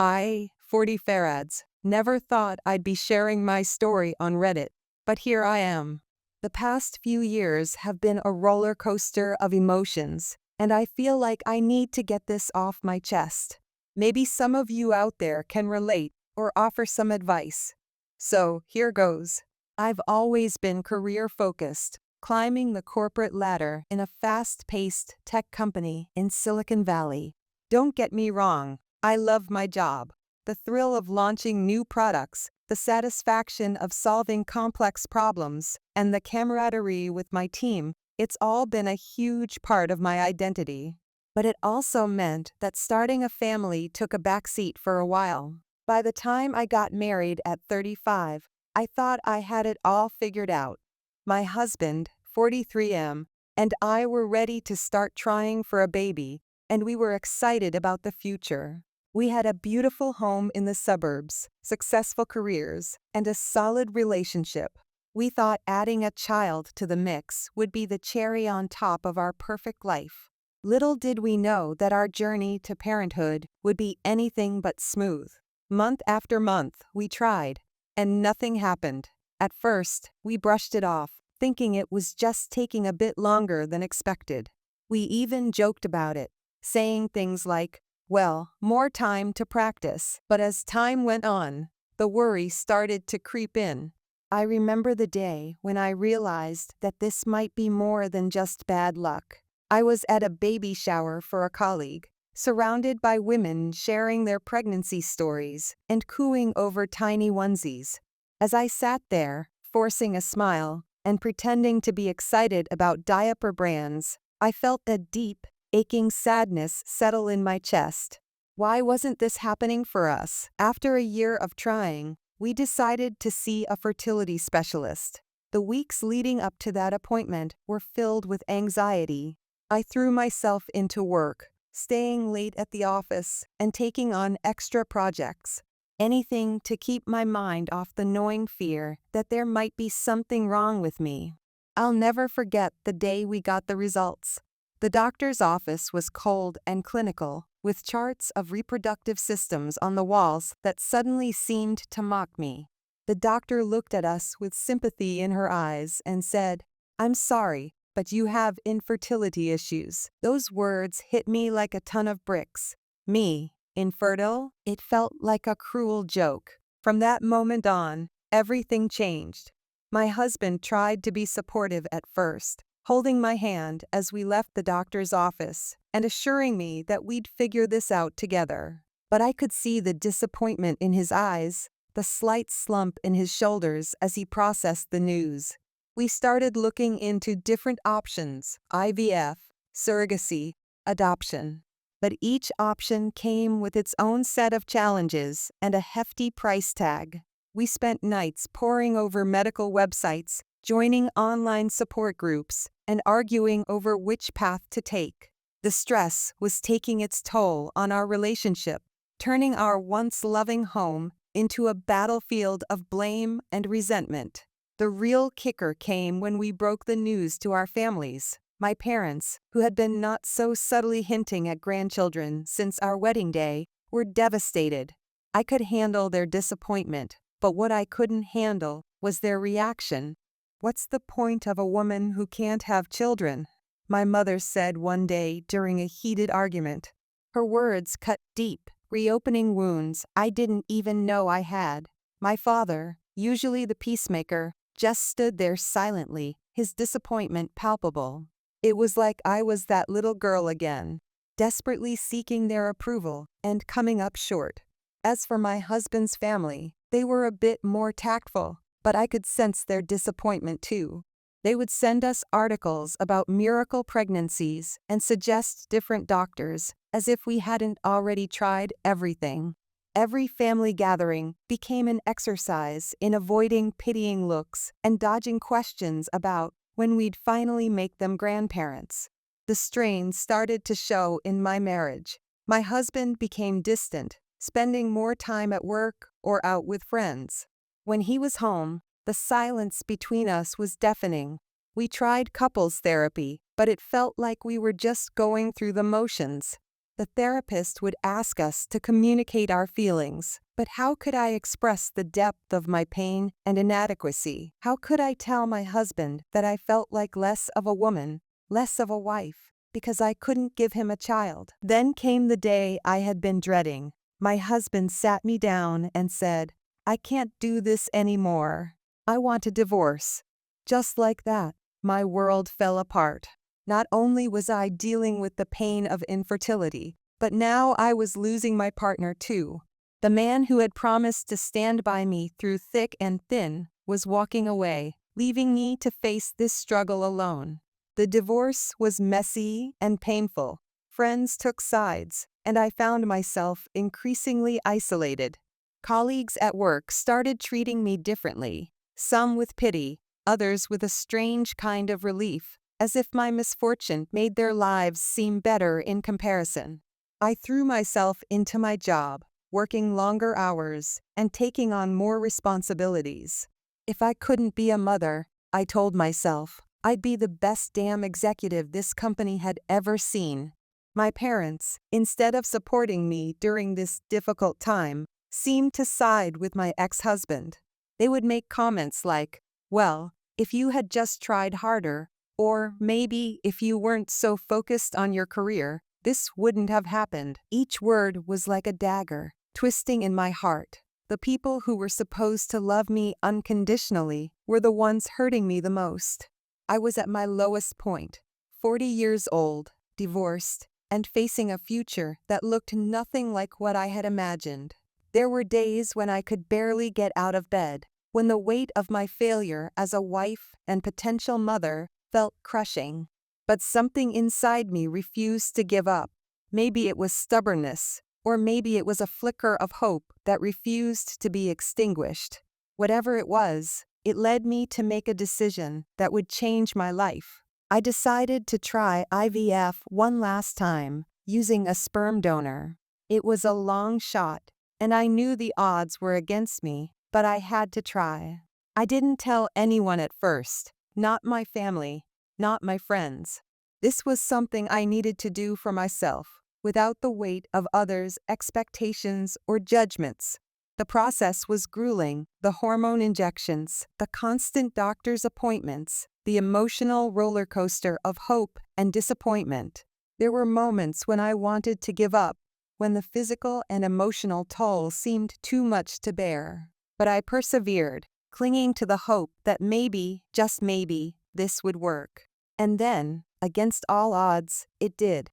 I, 40 feuds, never thought I'd be sharing my story on Reddit, but here I am. The past few years have been a roller coaster of emotions, and I feel like I need to get this off my chest. Maybe some of you out there can relate or offer some advice. So, here goes. I've always been career-focused, climbing the corporate ladder in a fast-paced tech company in Silicon Valley. Don't get me wrong, I love my job. The thrill of launching new products, the satisfaction of solving complex problems, and the camaraderie with my team, it's all been a huge part of my identity. But it also meant that starting a family took a backseat for a while. By the time I got married at 35, I thought I had it all figured out. My husband, 43M, and I were ready to start trying for a baby, and we were excited about the future. We had a beautiful home in the suburbs, successful careers, and a solid relationship. We thought adding a child to the mix would be the cherry on top of our perfect life. Little did we know that our journey to parenthood would be anything but smooth. Month after month, we tried, and nothing happened. At first, we brushed it off, thinking it was just taking a bit longer than expected. We even joked about it, saying things like, "Well, more time to practice." But as time went on, the worry started to creep in. I remember the day when I realized that this might be more than just bad luck. I was at a baby shower for a colleague, surrounded by women sharing their pregnancy stories and cooing over tiny onesies. As I sat there, forcing a smile and pretending to be excited about diaper brands, I felt a deep, aching sadness settle in my chest. Why wasn't this happening for us? After a year of trying, we decided to see a fertility specialist. The weeks leading up to that appointment were filled with anxiety. I threw myself into work, staying late at the office and taking on extra projects. Anything to keep my mind off the gnawing fear that there might be something wrong with me. I'll never forget the day we got the results. The doctor's office was cold and clinical, with charts of reproductive systems on the walls that suddenly seemed to mock me. The doctor looked at us with sympathy in her eyes and said, "I'm sorry, but you have infertility issues." Those words hit me like a ton of bricks. Me, infertile? It felt like a cruel joke. From that moment on, everything changed. My husband tried to be supportive at first, holding my hand as we left the doctor's office and assuring me that we'd figure this out together. But I could see the disappointment in his eyes, the slight slump in his shoulders as he processed the news. We started looking into different options: IVF, surrogacy, adoption. But each option came with its own set of challenges and a hefty price tag. We spent nights poring over medical websites, joining online support groups, and arguing over which path to take. The stress was taking its toll on our relationship, turning our once loving home into a battlefield of blame and resentment. The real kicker came when we broke the news to our families. My parents, who had been not so subtly hinting at grandchildren since our wedding day, were devastated. I could handle their disappointment, but what I couldn't handle was their reaction. "What's the point of a woman who can't have children?" my mother said one day during a heated argument. Her words cut deep, reopening wounds I didn't even know I had. My father, usually the peacemaker, just stood there silently, his disappointment palpable. It was like I was that little girl again, desperately seeking their approval and coming up short. As for my husband's family, they were a bit more tactful, but I could sense their disappointment too. They would send us articles about miracle pregnancies and suggest different doctors, as if we hadn't already tried everything. Every family gathering became an exercise in avoiding pitying looks and dodging questions about when we'd finally make them grandparents. The strain started to show in my marriage. My husband became distant, spending more time at work or out with friends. When he was home, the silence between us was deafening. We tried couples therapy, but it felt like we were just going through the motions. The therapist would ask us to communicate our feelings, but how could I express the depth of my pain and inadequacy? How could I tell my husband that I felt like less of a woman, less of a wife, because I couldn't give him a child? Then came the day I had been dreading. My husband sat me down and said, "I can't do this anymore. I want a divorce." Just like that, my world fell apart. Not only was I dealing with the pain of infertility, but now I was losing my partner too. The man who had promised to stand by me through thick and thin was walking away, leaving me to face this struggle alone. The divorce was messy and painful. Friends took sides, and I found myself increasingly isolated. Colleagues at work started treating me differently, some with pity, others with a strange kind of relief, as if my misfortune made their lives seem better in comparison. I threw myself into my job, working longer hours and taking on more responsibilities. If I couldn't be a mother, I told myself, I'd be the best damn executive this company had ever seen. My parents, instead of supporting me during this difficult time, seemed to side with my ex-husband. They would make comments like, "Well, if you had just tried harder, or maybe if you weren't so focused on your career, this wouldn't have happened." Each word was like a dagger, twisting in my heart. The people who were supposed to love me unconditionally were the ones hurting me the most. I was at my lowest point, 40 years old, divorced, and facing a future that looked nothing like what I had imagined. There were days when I could barely get out of bed, when the weight of my failure as a wife and potential mother felt crushing. But something inside me refused to give up. Maybe it was stubbornness, or maybe it was a flicker of hope that refused to be extinguished. Whatever it was, it led me to make a decision that would change my life. I decided to try IVF one last time, using a sperm donor. It was a long shot, and I knew the odds were against me, but I had to try. I didn't tell anyone at first. Not my family, not my friends. This was something I needed to do for myself, without the weight of others' expectations or judgments. The process was grueling: the hormone injections, the constant doctor's appointments, the emotional roller coaster of hope and disappointment. There were moments when I wanted to give up, when the physical and emotional toll seemed too much to bear. But I persevered, clinging to the hope that maybe, just maybe, this would work. And then, against all odds, it did.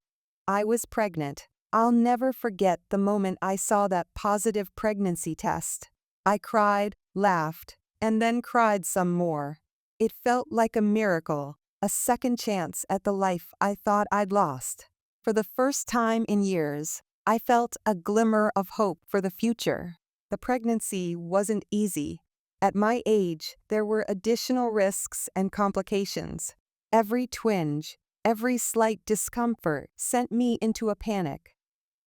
I was pregnant. I'll never forget the moment I saw that positive pregnancy test. I cried, laughed, and then cried some more. It felt like a miracle, a second chance at the life I thought I'd lost. For the first time in years, I felt a glimmer of hope for the future. The pregnancy wasn't easy. At my age, there were additional risks and complications. Every twinge, every slight discomfort sent me into a panic.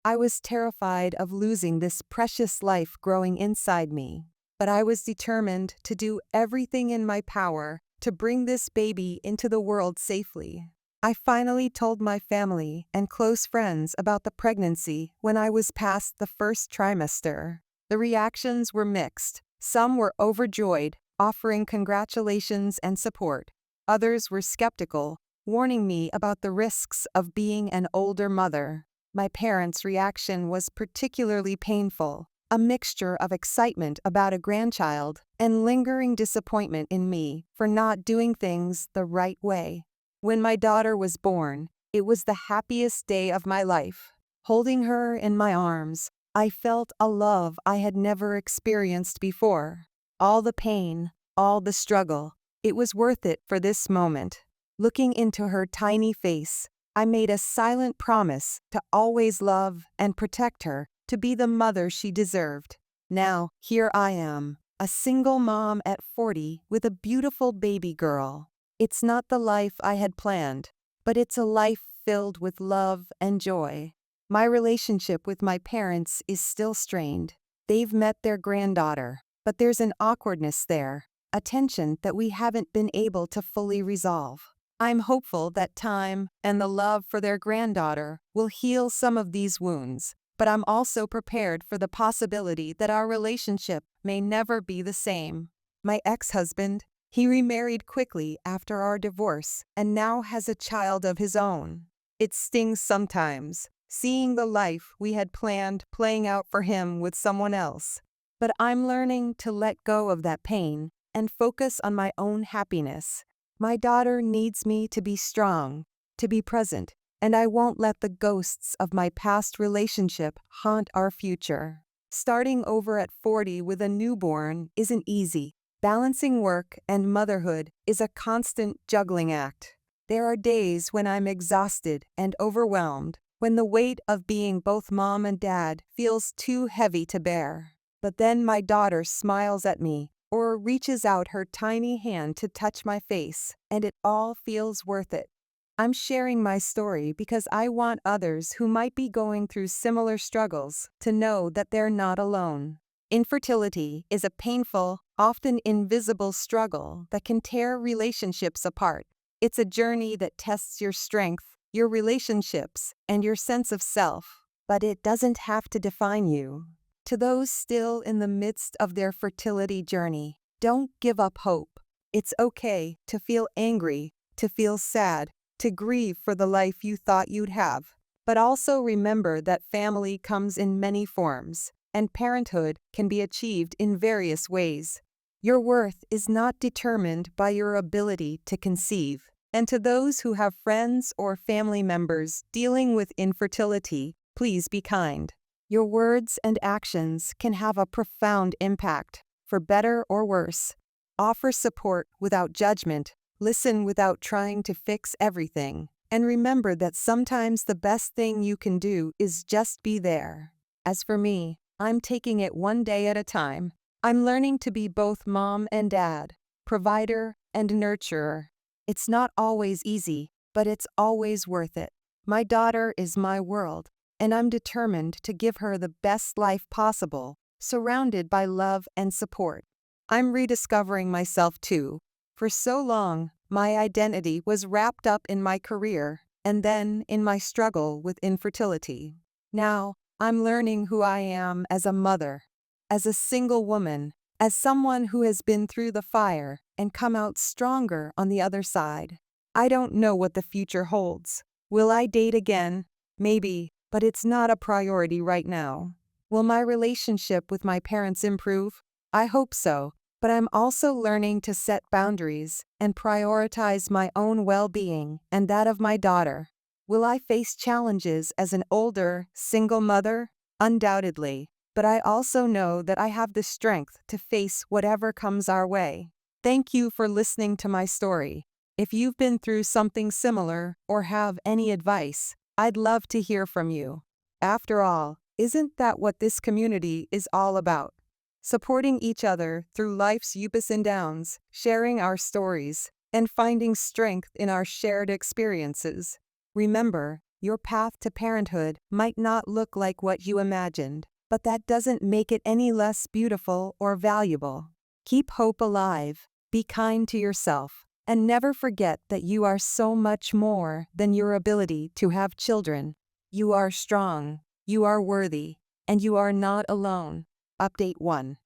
I was terrified of losing this precious life growing inside me, but I was determined to do everything in my power to bring this baby into the world safely. I finally told my family and close friends about the pregnancy when I was past the first trimester. The reactions were mixed. Some were overjoyed, offering congratulations and support. Others were skeptical, warning me about the risks of being an older mother. My parents' reaction was particularly painful, a mixture of excitement about a grandchild and lingering disappointment in me for not doing things the right way. When my daughter was born, it was the happiest day of my life. Holding her in my arms, I felt a love I had never experienced before. All the pain, all the struggle, it was worth it for this moment. Looking into her tiny face, I made a silent promise to always love and protect her, to be the mother she deserved. Now, here I am, a single mom at 40 with a beautiful baby girl. It's not the life I had planned, but it's a life filled with love and joy. My relationship with my parents is still strained. They've met their granddaughter, but there's an awkwardness there, a tension that we haven't been able to fully resolve. I'm hopeful that time and the love for their granddaughter will heal some of these wounds, but I'm also prepared for the possibility that our relationship may never be the same. My ex-husband, he remarried quickly after our divorce and now has a child of his own. It stings sometimes, seeing the life we had planned playing out for him with someone else. But I'm learning to let go of that pain and focus on my own happiness. My daughter needs me to be strong, to be present, and I won't let the ghosts of my past relationship haunt our future. Starting over at 40 with a newborn isn't easy. Balancing work and motherhood is a constant juggling act. There are days when I'm exhausted and overwhelmed, when the weight of being both mom and dad feels too heavy to bear. But then my daughter smiles at me or reaches out her tiny hand to touch my face, and it all feels worth it. I'm sharing my story because I want others who might be going through similar struggles to know that they're not alone. Infertility is a painful, often invisible struggle that can tear relationships apart. It's a journey that tests your strength, your relationships, and your sense of self, but it doesn't have to define you. To those still in the midst of their fertility journey, don't give up hope. It's okay to feel angry, to feel sad, to grieve for the life you thought you'd have. But also remember that family comes in many forms, and parenthood can be achieved in various ways. Your worth is not determined by your ability to conceive. And to those who have friends or family members dealing with infertility, please be kind. Your words and actions can have a profound impact, for better or worse. Offer support without judgment, listen without trying to fix everything, and remember that sometimes the best thing you can do is just be there. As for me, I'm taking it one day at a time. I'm learning to be both mom and dad, provider and nurturer. It's not always easy, but it's always worth it. My daughter is my world, and I'm determined to give her the best life possible, surrounded by love and support. I'm rediscovering myself too. For so long, my identity was wrapped up in my career, and then in my struggle with infertility. Now, I'm learning who I am as a mother, as a single woman, as someone who has been through the fire and come out stronger on the other side. I don't know what the future holds. Will I date again? Maybe, but it's not a priority right now. Will my relationship with my parents improve? I hope so, but I'm also learning to set boundaries and prioritize my own well-being and that of my daughter. Will I face challenges as an older, single mother? Undoubtedly, but I also know that I have the strength to face whatever comes our way. Thank you for listening to my story. If you've been through something similar or have any advice, I'd love to hear from you. After all, isn't that what this community is all about? Supporting each other through life's ups and downs, sharing our stories, and finding strength in our shared experiences. Remember, your path to parenthood might not look like what you imagined, but that doesn't make it any less beautiful or valuable. Keep hope alive, be kind to yourself, and never forget that you are so much more than your ability to have children. You are strong, you are worthy, and you are not alone. Update 1.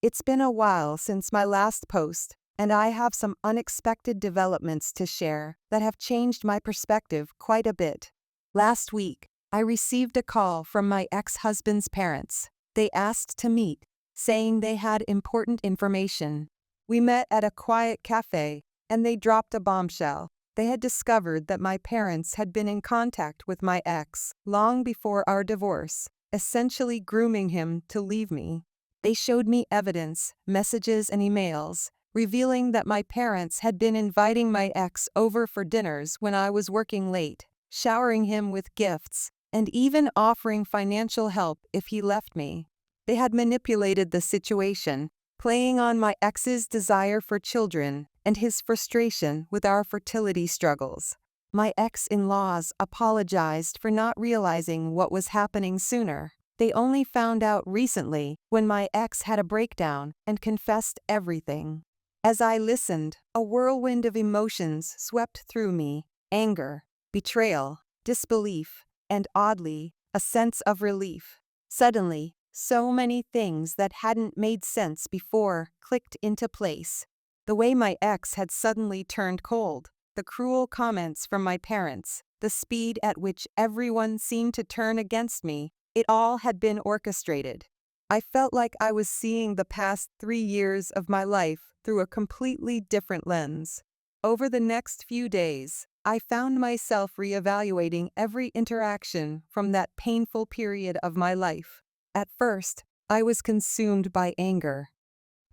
It's been a while since my last post, and I have some unexpected developments to share that have changed my perspective quite a bit. Last week, I received a call from my ex-husband's parents. They asked to meet, saying they had important information. We met at a quiet cafe, and they dropped a bombshell. They had discovered that my parents had been in contact with my ex long before our divorce, essentially grooming him to leave me. They showed me evidence, messages and emails, revealing that my parents had been inviting my ex over for dinners when I was working late, showering him with gifts, and even offering financial help if he left me. They had manipulated the situation, playing on my ex's desire for children and his frustration with our fertility struggles. My ex-in-laws apologized for not realizing what was happening sooner. They only found out recently when my ex had a breakdown and confessed everything. As I listened, a whirlwind of emotions swept through me: anger, betrayal, disbelief, and oddly, a sense of relief. Suddenly, so many things that hadn't made sense before clicked into place. The way my ex had suddenly turned cold, the cruel comments from my parents, the speed at which everyone seemed to turn against me, it all had been orchestrated. I felt like I was seeing the past 3 years of my life through a completely different lens. Over the next few days, I found myself reevaluating every interaction from that painful period of my life. At first, I was consumed by anger.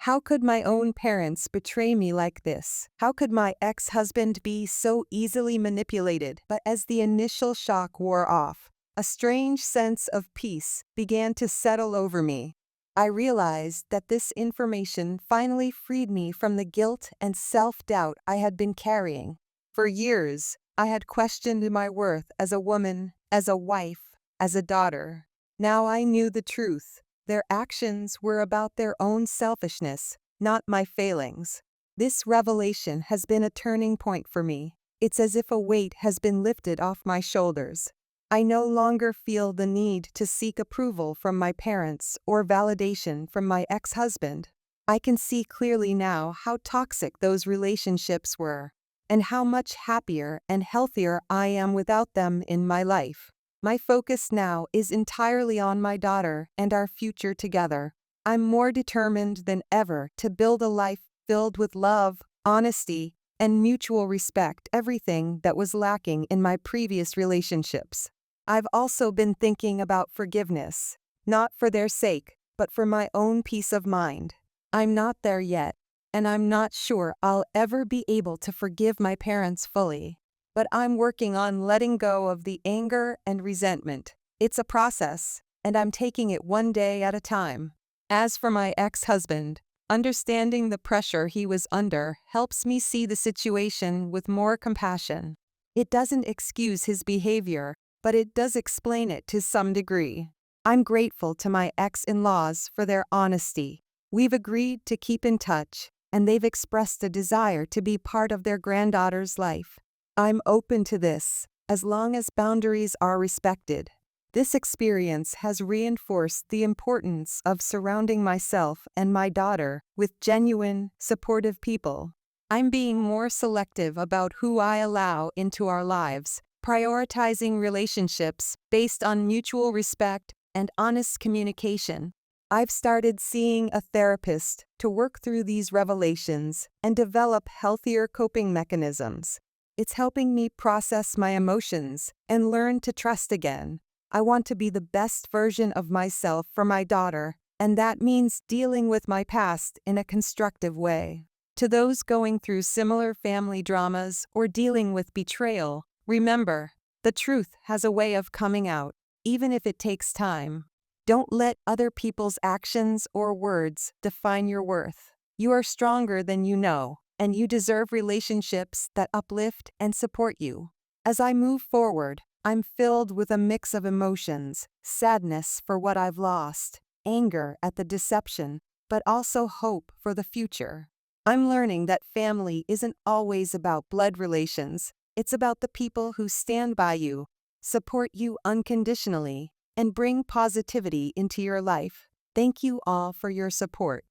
How could my own parents betray me like this? How could my ex-husband be so easily manipulated? But as the initial shock wore off, a strange sense of peace began to settle over me. I realized that this information finally freed me from the guilt and self-doubt I had been carrying. For years, I had questioned my worth as a woman, as a wife, as a daughter. Now I knew the truth. Their actions were about their own selfishness, not my failings. This revelation has been a turning point for me. It's as if a weight has been lifted off my shoulders. I no longer feel the need to seek approval from my parents or validation from my ex-husband. I can see clearly now how toxic those relationships were, and how much happier and healthier I am without them in my life. My focus now is entirely on my daughter and our future together. I'm more determined than ever to build a life filled with love, honesty, and mutual respect, everything that was lacking in my previous relationships. I've also been thinking about forgiveness, not for their sake, but for my own peace of mind. I'm not there yet, and I'm not sure I'll ever be able to forgive my parents fully. But I'm working on letting go of the anger and resentment. It's a process, and I'm taking it one day at a time. As for my ex-husband, understanding the pressure he was under helps me see the situation with more compassion. It doesn't excuse his behavior, but it does explain it to some degree. I'm grateful to my ex-in-laws for their honesty. We've agreed to keep in touch, and they've expressed a desire to be part of their granddaughter's life. I'm open to this, as long as boundaries are respected. This experience has reinforced the importance of surrounding myself and my daughter with genuine, supportive people. I'm being more selective about who I allow into our lives, prioritizing relationships based on mutual respect and honest communication. I've started seeing a therapist to work through these revelations and develop healthier coping mechanisms. It's helping me process my emotions and learn to trust again. I want to be the best version of myself for my daughter, and that means dealing with my past in a constructive way. To those going through similar family dramas or dealing with betrayal, remember, the truth has a way of coming out, even if it takes time. Don't let other people's actions or words define your worth. You are stronger than you know, and you deserve relationships that uplift and support you. As I move forward, I'm filled with a mix of emotions: sadness for what I've lost, anger at the deception, but also hope for the future. I'm learning that family isn't always about blood relations. It's about the people who stand by you, support you unconditionally, and bring positivity into your life. Thank you all for your support.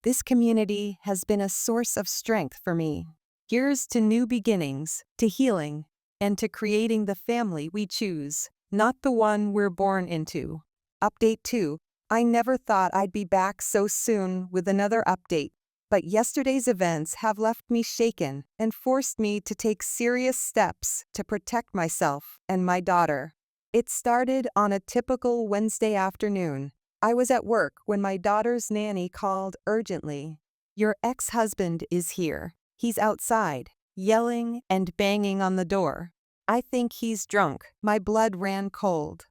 This community has been a source of strength for me. Here's to new beginnings, to healing, and to creating the family we choose, not the one we're born into. Update 2. I never thought I'd be back so soon with another update, but yesterday's events have left me shaken and forced me to take serious steps to protect myself and my daughter. It started on a typical Wednesday afternoon. I was at work when my daughter's nanny called urgently. "Your ex-husband is here. He's outside, yelling and banging on the door." I think he's drunk. My blood ran cold.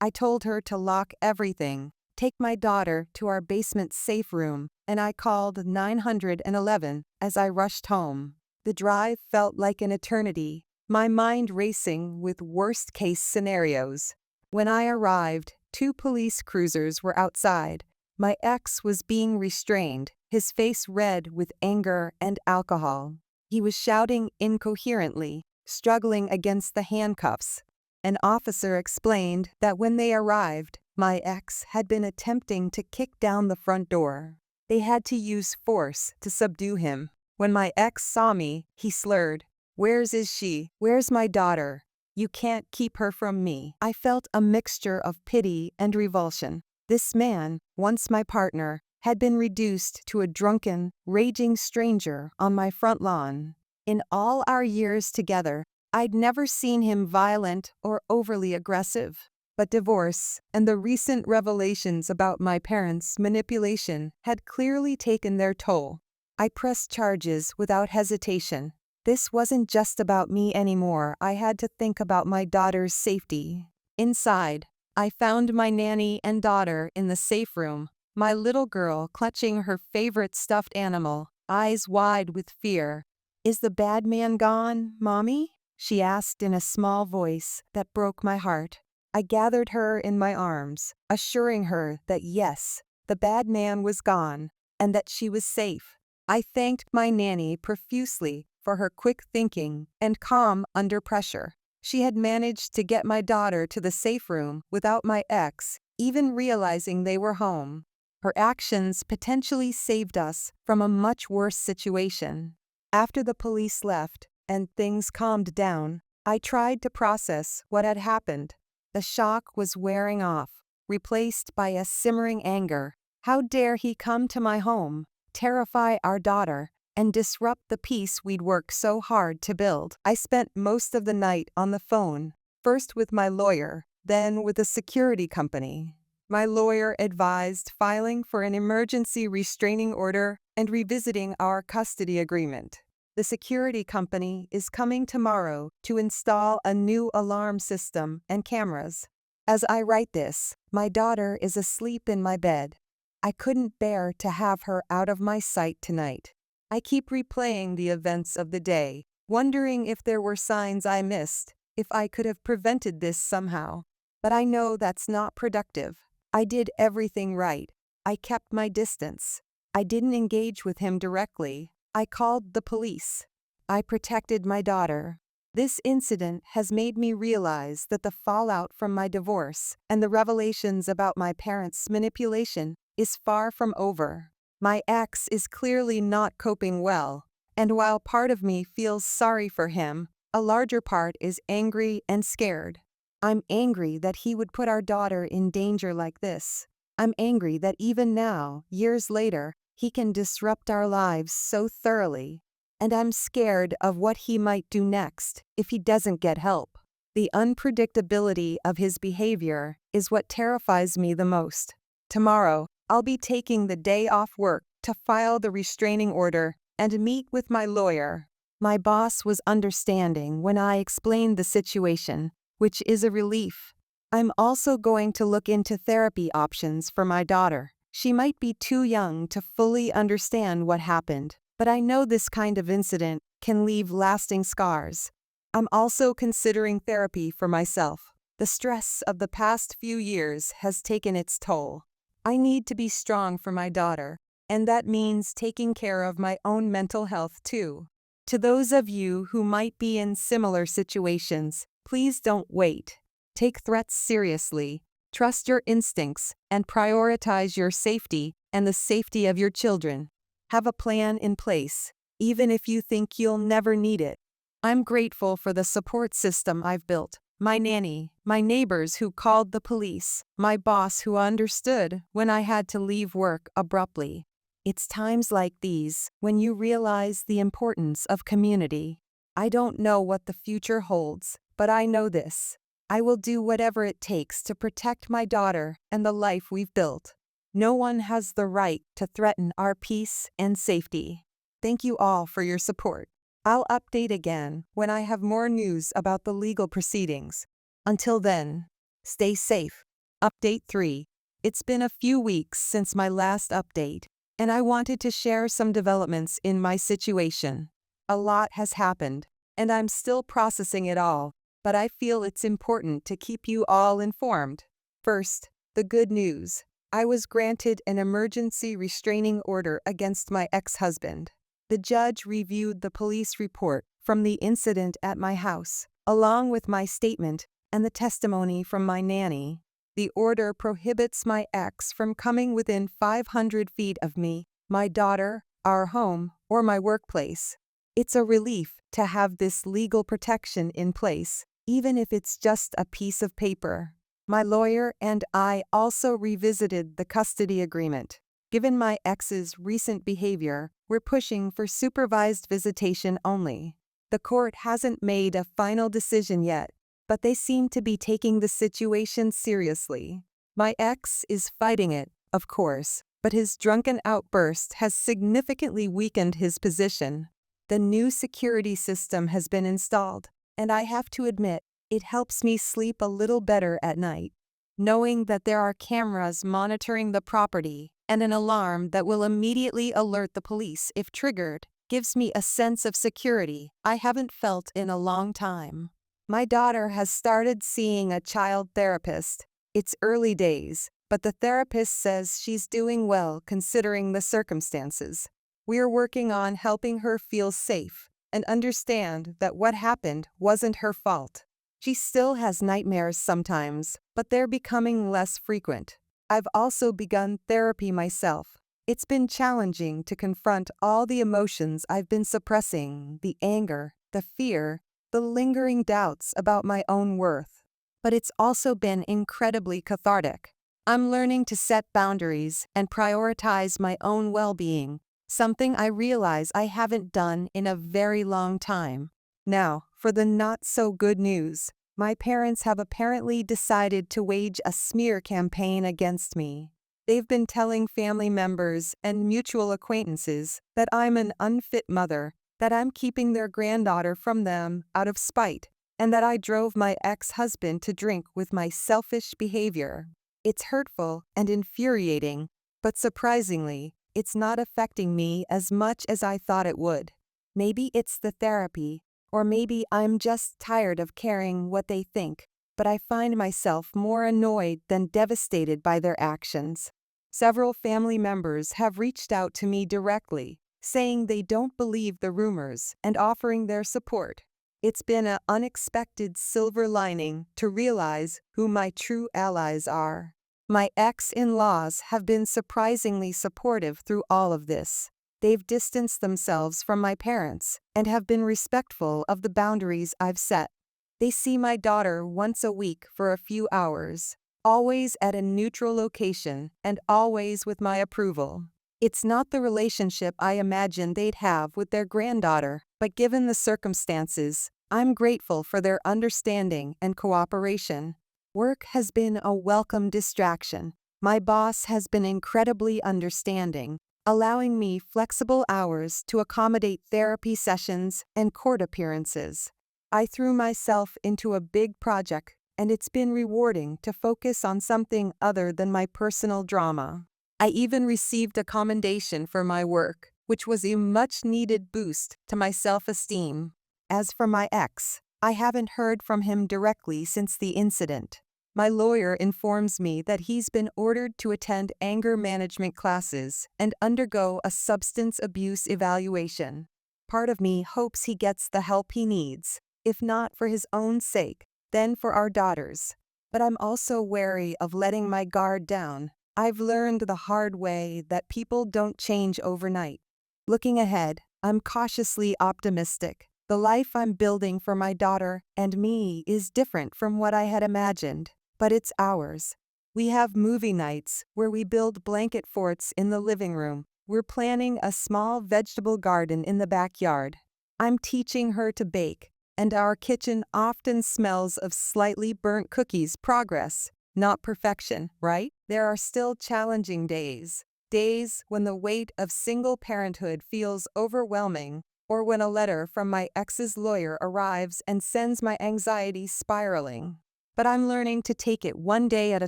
I told her to lock everything, take my daughter to our basement safe room, and I called 911 as I rushed home. The drive felt like an eternity, my mind racing with worst-case scenarios. When I arrived, 2 police cruisers were outside. My ex was being restrained, his face red with anger and alcohol. He was shouting incoherently, struggling against the handcuffs. An officer explained that when they arrived, my ex had been attempting to kick down the front door. They had to use force to subdue him. When my ex saw me, he slurred, "Where's is she? Where's my daughter? You can't keep her from me." I felt a mixture of pity and revulsion. This man, once my partner, had been reduced to a drunken, raging stranger on my front lawn. In all our years together, I'd never seen him violent or overly aggressive. But divorce and the recent revelations about my parents' manipulation had clearly taken their toll. I pressed charges without hesitation. This wasn't just about me anymore. I had to think about my daughter's safety. Inside, I found my nanny and daughter in the safe room, my little girl clutching her favorite stuffed animal, eyes wide with fear. "Is the bad man gone, Mommy?" she asked in a small voice that broke my heart. I gathered her in my arms, assuring her that yes, the bad man was gone, and that she was safe. I thanked my nanny profusely for her quick thinking and calm under pressure. She had managed to get my daughter to the safe room without my ex even realizing they were home. Her actions potentially saved us from a much worse situation. After the police left and things calmed down, I tried to process what had happened. The shock was wearing off, replaced by a simmering anger. How dare he come to my home, terrify our daughter, and disrupt the peace we'd worked so hard to build? I spent most of the night on the phone, first with my lawyer, then with a security company. My lawyer advised filing for an emergency restraining order and revisiting our custody agreement. The security company is coming tomorrow to install a new alarm system and cameras. As I write this, my daughter is asleep in my bed. I couldn't bear to have her out of my sight tonight. I keep replaying the events of the day, wondering if there were signs I missed, if I could have prevented this somehow. But I know that's not productive. I did everything right. I kept my distance. I didn't engage with him directly. I called the police. I protected my daughter. This incident has made me realize that the fallout from my divorce and the revelations about my parents' manipulation is far from over. My ex is clearly not coping well, and while part of me feels sorry for him, a larger part is angry and scared. I'm angry that he would put our daughter in danger like this. I'm angry that even now, years later, he can disrupt our lives so thoroughly. And I'm scared of what he might do next if he doesn't get help. The unpredictability of his behavior is what terrifies me the most. Tomorrow, I'll be taking the day off work to file the restraining order and meet with my lawyer. My boss was understanding when I explained the situation, which is a relief. I'm also going to look into therapy options for my daughter. She might be too young to fully understand what happened, but I know this kind of incident can leave lasting scars. I'm also considering therapy for myself. The stress of the past few years has taken its toll. I need to be strong for my daughter, and that means taking care of my own mental health too. To those of you who might be in similar situations, please don't wait. Take threats seriously, trust your instincts, and prioritize your safety and the safety of your children. Have a plan in place, even if you think you'll never need it. I'm grateful for the support system I've built. My nanny, my neighbors who called the police, my boss who understood when I had to leave work abruptly. It's times like these when you realize the importance of community. I don't know what the future holds, but I know this. I will do whatever it takes to protect my daughter and the life we've built. No one has the right to threaten our peace and safety. Thank you all for your support. I'll update again when I have more news about the legal proceedings. Until then, stay safe. Update 3. It's been a few weeks since my last update, and I wanted to share some developments in my situation. A lot has happened, and I'm still processing it all, but I feel it's important to keep you all informed. First, the good news. I was granted an emergency restraining order against my ex-husband. The judge reviewed the police report from the incident at my house, along with my statement and the testimony from my nanny. The order prohibits my ex from coming within 500 feet of me, my daughter, our home, or my workplace. It's a relief to have this legal protection in place, even if it's just a piece of paper. My lawyer and I also revisited the custody agreement. Given my ex's recent behavior, we're pushing for supervised visitation only. The court hasn't made a final decision yet, but they seem to be taking the situation seriously. My ex is fighting it, of course, but his drunken outburst has significantly weakened his position. The new security system has been installed, and I have to admit, it helps me sleep a little better at night. Knowing that there are cameras monitoring the property and an alarm that will immediately alert the police if triggered gives me a sense of security I haven't felt in a long time. My daughter has started seeing a child therapist. It's early days, but the therapist says she's doing well considering the circumstances. We're working on helping her feel safe and understand that what happened wasn't her fault. She still has nightmares sometimes, but they're becoming less frequent. I've also begun therapy myself. It's been challenging to confront all the emotions I've been suppressing, the anger, the fear, the lingering doubts about my own worth. But it's also been incredibly cathartic. I'm learning to set boundaries and prioritize my own well-being, something I realize I haven't done in a very long time. Now, for the not-so-good news. My parents have apparently decided to wage a smear campaign against me. They've been telling family members and mutual acquaintances that I'm an unfit mother, that I'm keeping their granddaughter from them out of spite, and that I drove my ex-husband to drink with my selfish behavior. It's hurtful and infuriating, but surprisingly, it's not affecting me as much as I thought it would. Maybe it's the therapy, or maybe I'm just tired of caring what they think, but I find myself more annoyed than devastated by their actions. Several family members have reached out to me directly, saying they don't believe the rumors and offering their support. It's been an unexpected silver lining to realize who my true allies are. My ex-in-laws have been surprisingly supportive through all of this. They've distanced themselves from my parents and have been respectful of the boundaries I've set. They see my daughter once a week for a few hours, always at a neutral location and always with my approval. It's not the relationship I imagined they'd have with their granddaughter, but given the circumstances, I'm grateful for their understanding and cooperation. Work has been a welcome distraction. My boss has been incredibly understanding, allowing me flexible hours to accommodate therapy sessions and court appearances. I threw myself into a big project, and it's been rewarding to focus on something other than my personal drama. I even received a commendation for my work, which was a much-needed boost to my self-esteem. As for my ex, I haven't heard from him directly since the incident. My lawyer informs me that he's been ordered to attend anger management classes and undergo a substance abuse evaluation. Part of me hopes he gets the help he needs, if not for his own sake, then for our daughters. But I'm also wary of letting my guard down. I've learned the hard way that people don't change overnight. Looking ahead, I'm cautiously optimistic. The life I'm building for my daughter and me is different from what I had imagined, but it's ours. We have movie nights where we build blanket forts in the living room. We're planning a small vegetable garden in the backyard. I'm teaching her to bake, and our kitchen often smells of slightly burnt cookies. Progress, not perfection, right? There are still challenging days. Days when the weight of single parenthood feels overwhelming, or when a letter from my ex's lawyer arrives and sends my anxiety spiraling. But I'm learning to take it one day at a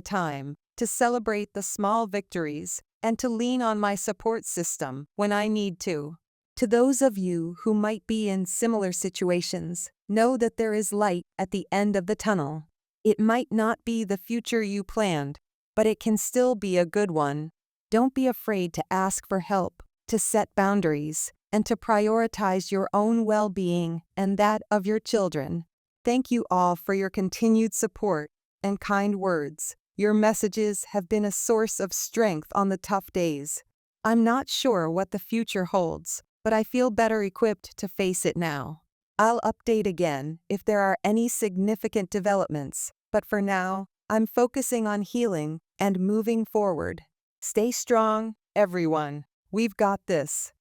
time, to celebrate the small victories, and to lean on my support system when I need to. To those of you who might be in similar situations, know that there is light at the end of the tunnel. It might not be the future you planned, but it can still be a good one. Don't be afraid to ask for help, to set boundaries, and to prioritize your own well-being and that of your children. Thank you all for your continued support and kind words. Your messages have been a source of strength on the tough days. I'm not sure what the future holds, but I feel better equipped to face it now. I'll update again if there are any significant developments, but for now, I'm focusing on healing and moving forward. Stay strong, everyone. We've got this.